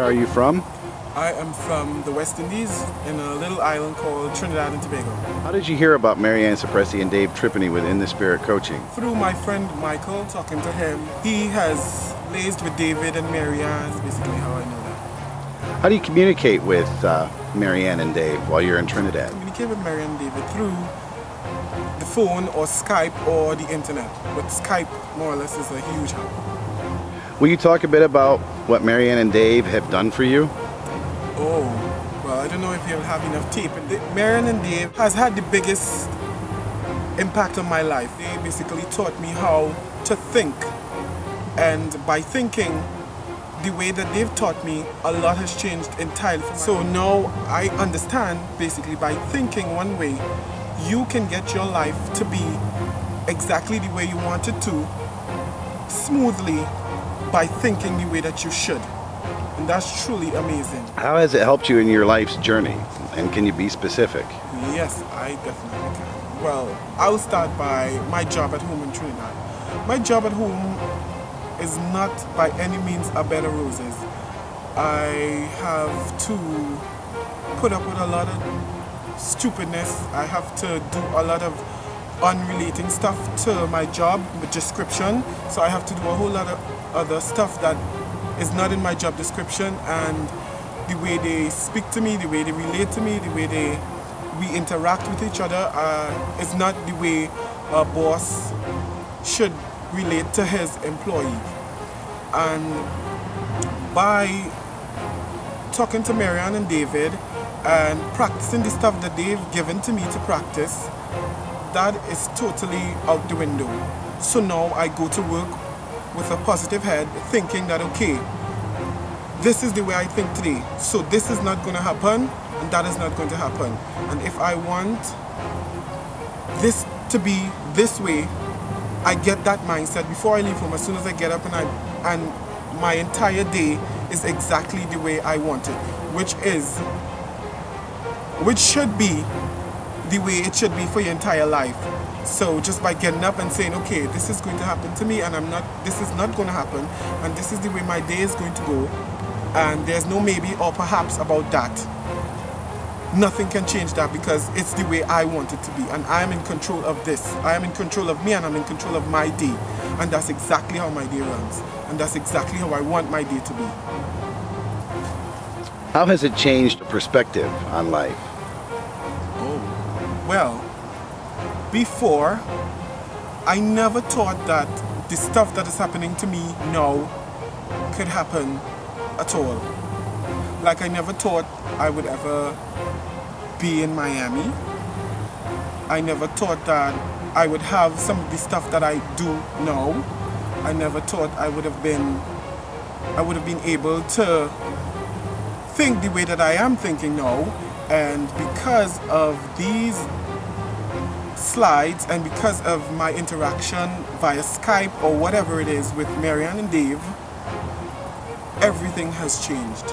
are you from? I am from the West Indies in a little island called Trinidad and Tobago. How did you hear about Marianne Sapresti and Dave Tripani with In the Spirit Coaching? Through my friend Michael, talking to him. He has liaised with David and Marianne, is basically how I know that. How do you communicate with Marianne and Dave while you're in Trinidad? I communicate with Marianne and David through the phone or Skype or the internet. But Skype, more or less, is a huge help. Will you talk a bit about what Marianne and Dave have done for you? Oh, well, I don't know if you'll have enough tape. Marianne and Dave has had the biggest impact on my life. They basically taught me how to think. And by thinking the way that they've taught me, a lot has changed entirely. So now I understand, basically, by thinking one way, you can get your life to be exactly the way you want it to, smoothly, by thinking the way that you should. And that's truly amazing. How has it helped you in your life's journey? And can you be specific? Yes, I definitely can. Well, I'll start by my job at home in Trinidad. My job at home is not by any means a bed of roses. I have to put up with a lot of stupidness. I have to do a lot of unrelating stuff to my job, the description. So I have to do a whole lot of other stuff that is not in my job description, and the way they speak to me, the way they relate to me, the way we interact with each other is not the way a boss should relate to his employee. And by talking to Marianne and David and practicing the stuff that they've given to me to practice, that is totally out the window. So now I go to work with a positive head, thinking that, okay, this is the way I think today, so this is not going to happen, and that is not going to happen. And if I want this to be this way, I get that mindset before I leave home. As soon as I get up, and my entire day is exactly the way I want it, which should be the way it should be for your entire life. So just by getting up and saying, okay, this is going to happen to me, and this is not going to happen, and this is the way my day is going to go, and there's no maybe or perhaps about that. Nothing can change that, because it's the way I want it to be, and I am in control of this. I am in control of me, and I'm in control of my day, and that's exactly how my day runs, and that's exactly how I want my day to be. How has it changed your perspective on life? Oh, well, before, I never thought that the stuff that is happening to me now could happen at all. Like, I never thought I would ever be in Miami. I never thought that I would have some of the stuff that I do now. I never thought I would have been able to think the way that I am thinking now. And because of these slides, and because of my interaction via Skype or whatever it is with Marianne and Dave, everything has changed.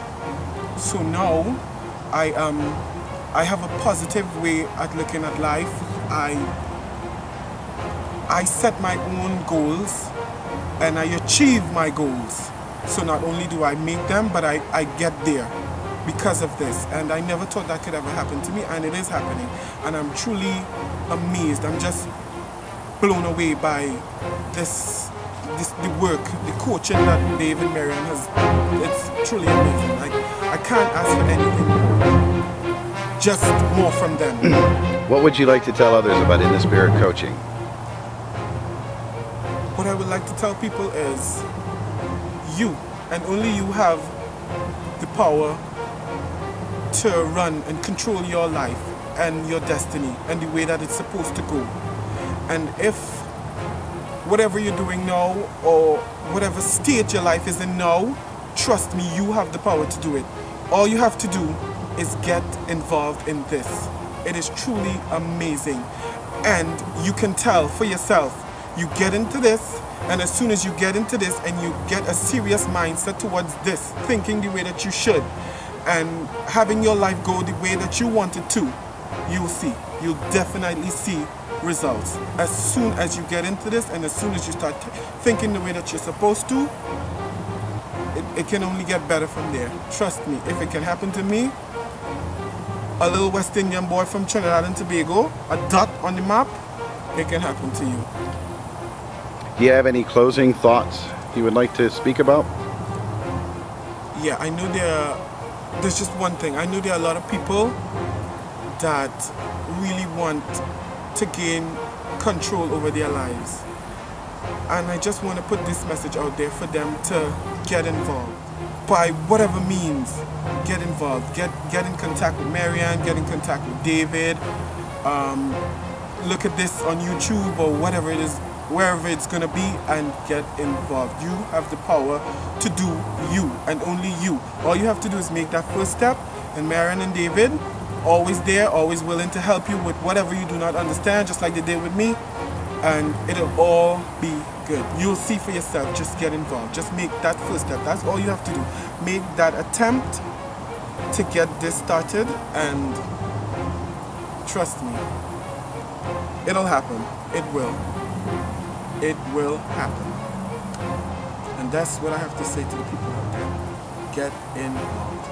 So now I have a positive way at looking at life. I set my own goals and I achieve my goals. So not only do I make them, but I get there because of this. And I never thought that could ever happen to me, and it is happening. And I'm truly amazed. I'm just blown away by the work, the coaching that Dave and Marianne has. It's truly amazing. Like, I can't ask for anything more. Just more from them. What would you like to tell others about In the Spirit Coaching? What I would like to tell people is, you, and only you, have the power to run and control your life and your destiny and the way that it's supposed to go. And if whatever you're doing now, or whatever state your life is in now, trust me, you have the power to do it. All you have to do is get involved in this. It is truly amazing. And you can tell for yourself. You get into this, and as soon as you get into this and you get a serious mindset towards this, thinking the way that you should, and having your life go the way that you want it to, you'll see. You'll definitely see results. As soon as you get into this, and as soon as you start thinking the way that you're supposed to, it can only get better from there. Trust me, if it can happen to me, a little West Indian boy from Trinidad and Tobago, a dot on the map, it can happen to you. Do you have any closing thoughts you would like to speak about? Yeah, I know there's just one thing. I know there are a lot of people that really want to gain control over their lives. And I just want to put this message out there for them to get involved. By whatever means, get involved. Get in contact with Marianne, get in contact with David. Look at this on YouTube or whatever it is, wherever it's going to be, and get involved. You have the power to do you, and only you. All you have to do is make that first step, and Marianne and David, always there, always willing to help you with whatever you do not understand, just like they did with me, and it'll all be good. You'll see for yourself. Just get involved. Just make that first step. That's all you have to do. Make that attempt to get this started, and trust me, it'll happen. It will. It will happen. And that's what I have to say to the people out there. Get involved.